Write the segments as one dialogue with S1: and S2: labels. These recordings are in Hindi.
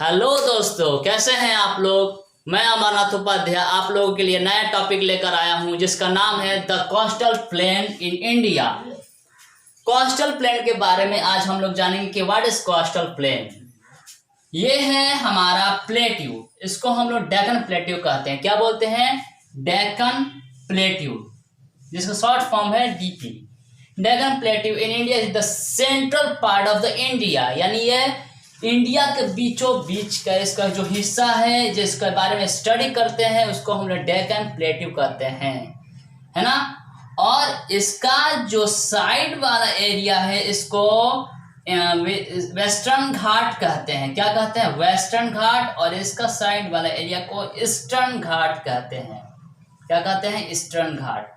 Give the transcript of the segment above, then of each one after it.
S1: हेलो दोस्तों, कैसे हैं आप लोग। मैं अमरनाथ उपाध्याय आप लोगों के लिए नया टॉपिक लेकर आया हूं जिसका नाम है the coastal plain in India. Coastal plane के बारे में आज हम लोग जानेंगे कि व्हाट इज कोस्टल प्लेन। ये है हमारा प्लेट्यू, इसको हम लोग डेक्कन प्लेट्यू कहते हैं। क्या बोलते हैं? डेक्कन प्लेट्यू, जिसका शॉर्ट फॉर्म है DP. Deccan plateau in India is the central part of the India, यानी ये इंडिया के बीचों बीच का इसका जो हिस्सा है, जिसके बारे में स्टडी करते हैं, उसको हम लोग डेक्कन प्लेट्यू कहते हैं, है ना। और इसका जो साइड वाला एरिया है इसको वेस्टर्न घाट कहते हैं। क्या कहते हैं? वेस्टर्न घाट। और इसका साइड वाला एरिया को ईस्टर्न घाट कहते हैं। क्या कहते हैं? ईस्टर्न घाट।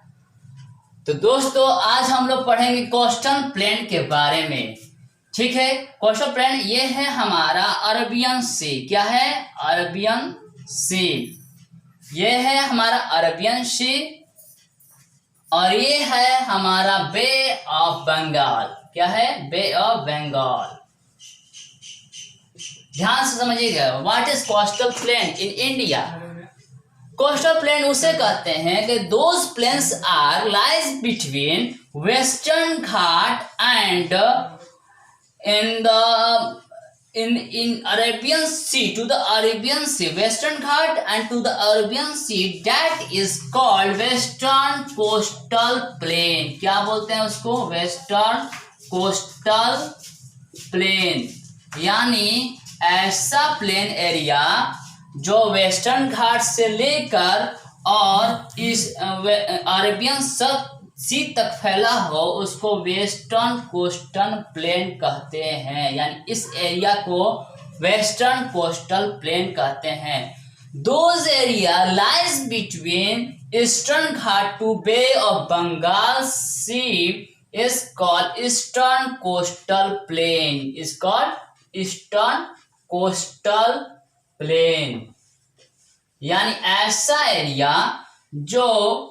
S1: तो दोस्तों आज हम लोग पढ़ेंगे कोस्टल प्लेन के बारे में, ठीक है। कोस्टल प्लेन ये है हमारा अरबियन सी। क्या है? अरबियन सी। ये है हमारा अरबियन सी और ये है हमारा बे ऑफ बंगाल। क्या है? Bay of Bengal. ध्यान से समझिएगा, what is coastal plain in India. Coastal plain उसे कहते हैं कि those plains are lies between Western Ghat and in Arabian Sea, to the Arabian Sea, Western Ghat and to the Arabian Sea, that is called Western Coastal Plain। क्या बोलते हैं उसको? Western Coastal Plain, यानी ऐसा प्लेन एरिया जो वेस्टर्न घाट से लेकर और इस अरेबियन सी तक फैला हो उसको वेस्टर्न कोस्टल प्लेन कहते हैं। यानी इस एरिया को वेस्टर्न कोस्टल प्लेन कहते हैं। Those area lies between Eastern Ghat to Bay of Bengal sea is called eastern coastal plain. Is called eastern coastal plain, यानी ऐसा एरिया जो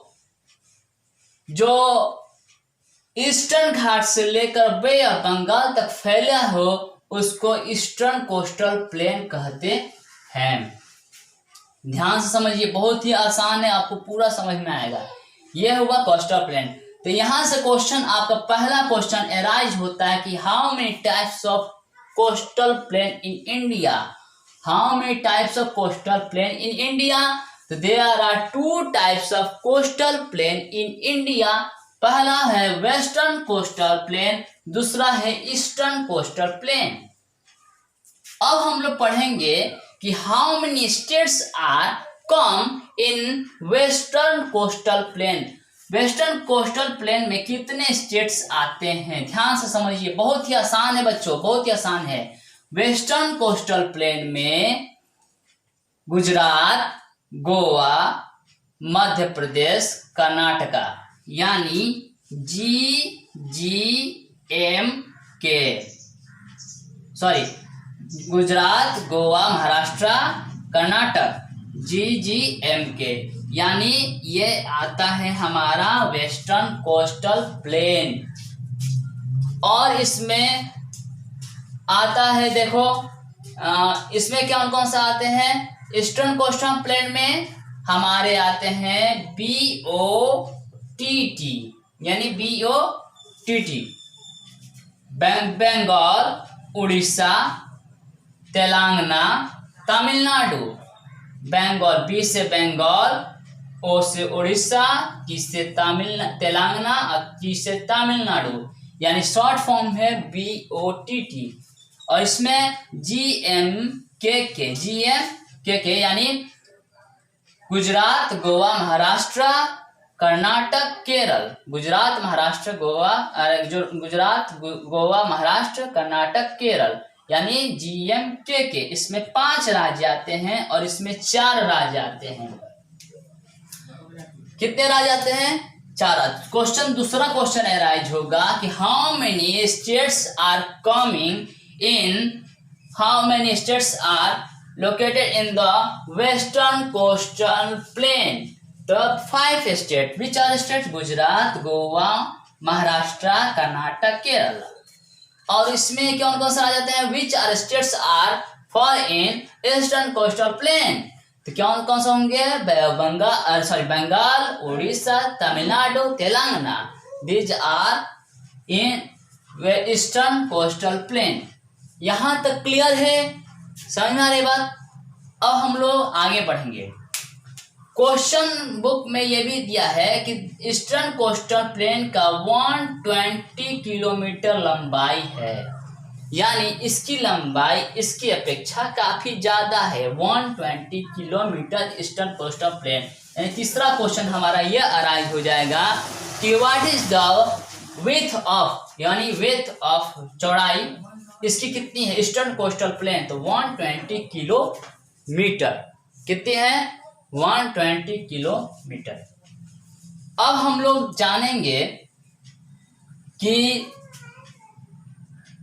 S1: ईस्टर्न घाट से लेकर बे ऑफ बंगाल तक फैला हो उसको ईस्टर्न कोस्टल प्लेन कहते हैं। ध्यान से समझिए, बहुत ही आसान है, आपको पूरा समझ में आएगा। यह हुआ कोस्टल प्लेन। तो यहां से क्वेश्चन, आपका पहला क्वेश्चन अराइज होता है कि how many types of coastal plain in India. How many types of coastal plain in India. तो there are two types of coastal plain in India। पहला है वेस्टर्न कोस्टल प्लेन, दूसरा है ईस्टर्न कोस्टल प्लेन। अब हम लोग पढ़ेंगे कि how many states are come in western coastal plain. Western coastal plain में कितने स्टेट्स आते हैं? ध्यान से समझिए, बहुत ही आसान है बच्चों, बहुत ही आसान है। वेस्टर्न कोस्टल प्लेन में गुजरात, गोवा, मध्य प्रदेश, कर्नाटका, यानी गुजरात, गोवा, महाराष्ट्र, कर्नाटक, GGMK, यानी ये आता है हमारा वेस्टर्न कोस्टल प्लेन। और इसमें आता है, देखो इसमें कौन कौन सा आते हैं? ईस्टर्न कोस्टल प्लेन में हमारे आते हैं BOTT, यानी BOTT, बंगाल, उड़ीसा, तेलंगाना, तमिलनाडु। बंगाल, B से बंगाल, O से उड़ीसा, T से तेलंगाना और T से तमिलनाडु, यानी शॉर्ट फॉर्म है BOTT। और इसमें GMKK, यानी गुजरात, गोवा, महाराष्ट्र, कर्नाटक, केरल। गुजरात, गोवा, महाराष्ट्र, कर्नाटक, केरल, यानी GMKK। इसमें 5 राज्य आते हैं और इसमें 4 राज्य आते हैं। कितने राज्य आते हैं? 4 राज्य। क्वेश्चन, दूसरा क्वेश्चन अराइज होगा कि how many states are located in the western coastal plain। तो 5 state, which are states? Gujarat, Goa, Maharashtra, Karnataka, Kerala. और इसमें कौन कौन सा आ जाते हैं? Which are states are fall in eastern coastal plain. तो कौन कौन सा होंगे? Bengal, Orissa, Tamil Nadu, Telangana. These are in eastern coastal plain. यहाँ तक क्लियर है? समझ में आ रही बात? अब हम लोग आगे बढ़ेंगे। क्वेश्चन बुक में ये भी दिया है कि ईस्टर्न कोस्टल प्लेन का 120 किलोमीटर लंबाई है, यानी इसकी लंबाई इसकी अपेक्षा काफी ज्यादा है। 120 किलोमीटर ईस्टर्न कोस्टल प्लेन। यानी तीसरा क्वेश्चन हमारा ये अराइज हो जाएगा कि what is the width of, यानी विड्थ ऑफ चौड़ाई इसकी कितनी है ईस्टर्न कोस्टल प्लेन? तो 120 किलोमीटर। कितनी है? 120 किलोमीटर। अब हम लोग जानेंगे कि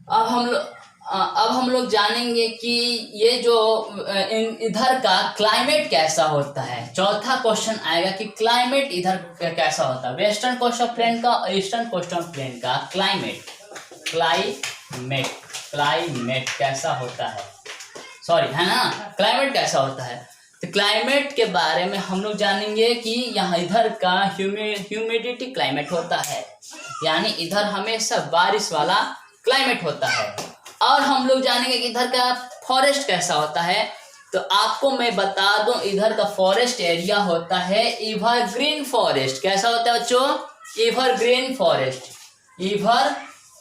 S1: अब हम लोग जानेंगे कि ये जो इधर का क्लाइमेट कैसा होता है। चौथा क्वेश्चन आएगा कि क्लाइमेट इधर कैसा होता है, वेस्टर्न कोस्टल प्लेन का और ईस्टर्न कोस्टल प्लेन का क्लाइमेट कैसा होता है, सॉरी है ना, क्लाइमेट कैसा होता है। तो क्लाइमेट के बारे में हम लोग जानेंगे कि यहाँ इधर का ह्यूमिडिटी क्लाइमेट होता है, यानी इधर हमेशा बारिश वाला क्लाइमेट होता है। और हम लोग जानेंगे कि इधर का फॉरेस्ट कैसा होता है। तो आपको मैं बता दूं, इधर का फॉरेस्ट एरिया होता है एवरग्रीन फॉरेस्ट। कैसा होता है बच्चों? Evergreen forest.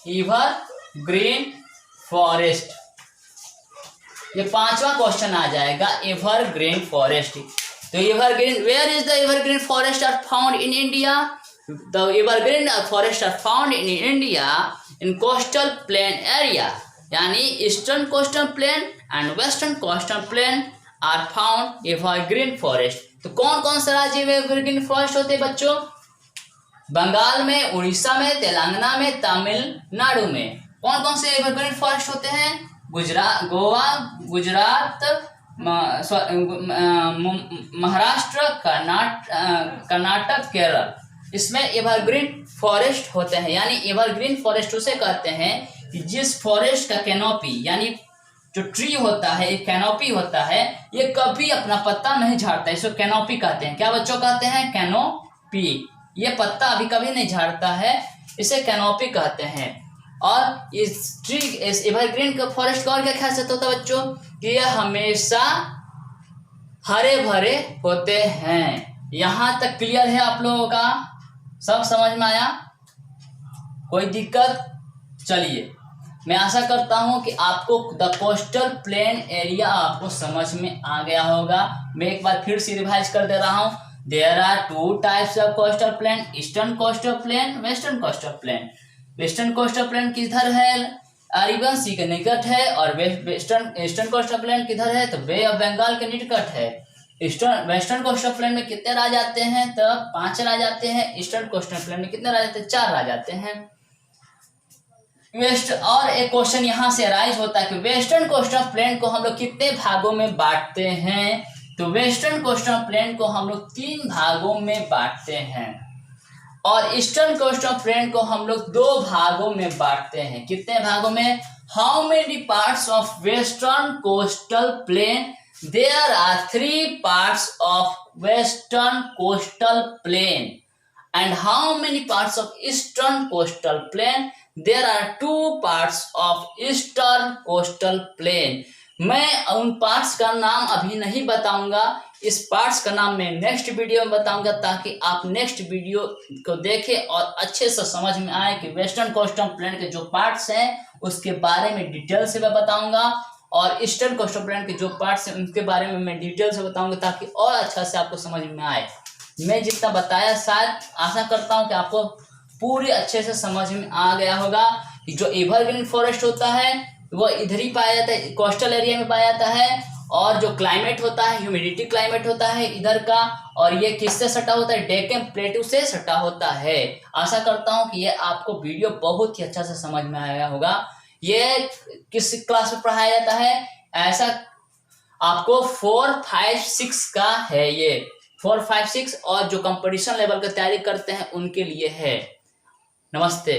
S1: Evergreen forest. ये पांचवा क्वेश्चन आ जाएगा, एवरग्रीन फॉरेस्ट। तो evergreen, where is the evergreen forest are found in India? The evergreen forest are found in India in coastal plain area, यानी eastern coastal plain and western coastal plain are found evergreen forest. तो कौन कौन से राज्य में एवरग्रीन फॉरेस्ट होते हैं बच्चों? बंगाल में, उड़ीसा में, तेलंगाना में, तमिलनाडु में। कौन कौन से एवरग्रीन फॉरेस्ट होते हैं? गोवा, गुजरात, महाराष्ट्र, कर्नाटक, केरल। इसमें एवरग्रीन फॉरेस्ट होते हैं। यानी एवरग्रीन फॉरेस्ट उसे कहते हैं कि जिस फॉरेस्ट का कैनोपी, यानी जो ट्री होता है, एक कैनोपी होता है, ये कभी अपना पत्ता नहीं झाड़ता, इसको कैनोपी कहते हैं। क्या बच्चों कहते हैं? कैनोपी। ये पत्ता अभी कभी नहीं झाड़ता है, इसे कैनोपी कहते हैं। और इस एवरग्रीन का फॉरेस्ट का और क्या खासियत होता है बच्चों? कि ये हमेशा हरे भरे होते हैं। यहाँ तक क्लियर है आप लोगों का? सब समझ में आया? कोई दिक्कत? चलिए, मैं आशा करता हूं कि आपको द कोस्टल प्लेन एरिया आपको समझ में आ गया होगा। मैं एक बार फिर से रिवाइज कर दे रहा हूं। There are two types of coastal plain, eastern coastal plain, western coastal plain. Western coastal plain किधर है? अरेबियन सी के निकट है। और ईस्टर्न कोस्टल प्लेन किधर है? तो बे ऑफ बंगाल के निकट है। वेस्टर्न कोस्टल प्लेन में कितने राज्य आते हैं? तो 5 राज्य आते हैं। ईस्टर्न कोस्टल प्लेन में कितने राज्य आते हैं? 4 राज्य आते हैं। और एक क्वेश्चन यहाँ से अराइज होता है कि वेस्टर्न कोस्टल प्लेन को हम लोग कितने भागों में बांटते हैं? तो वेस्टर्न कोस्टल प्लेन को हम लोग 3 भागों में बांटते हैं और ईस्टर्न कोस्टल प्लेन को हम लोग 2 भागों में बांटते हैं। कितने भागों में? How many parts of western coastal plain? There are 3 parts of western coastal plain. And how many parts of eastern coastal plain? There are 2 parts of eastern coastal plain. मैं उन पार्ट्स का नाम अभी नहीं बताऊंगा, इस पार्ट्स का नाम मैं नेक्स्ट वीडियो में बताऊंगा, ताकि आप नेक्स्ट वीडियो को देखें और अच्छे से समझ में आए कि वेस्टर्न कोस्टल प्लेन के जो पार्ट्स हैं उसके बारे में डिटेल से मैं बताऊंगा, और ईस्टर्न कोस्टल प्लेन के जो पार्ट्स हैं उनके बारे में मैं डिटेल से बताऊंगा, ताकि और अच्छा से आपको समझ में आए। मैं जितना बताया, शायद आशा करता हूं कि आपको पूरी अच्छे से समझ में आ गया होगा कि जो एवरग्रीन फॉरेस्ट होता है वो इधर ही पाया जाता है, कोस्टल एरिया में पाया जाता है, और जो क्लाइमेट होता है, ह्यूमिडिटी क्लाइमेट होता है इधर का, और ये किससे सटा होता है? डेक्कन प्लेटू से सटा होता है। आशा करता हूं कि ये आपको वीडियो बहुत ही अच्छा से समझ में आया होगा। ये किस क्लास में पढ़ाया जाता है? ऐसा आपको 4, 5, 6 का है ये, 4, 5, 6, और जो कंपटीशन लेवल का तैयारी करते हैं उनके लिए है। नमस्ते।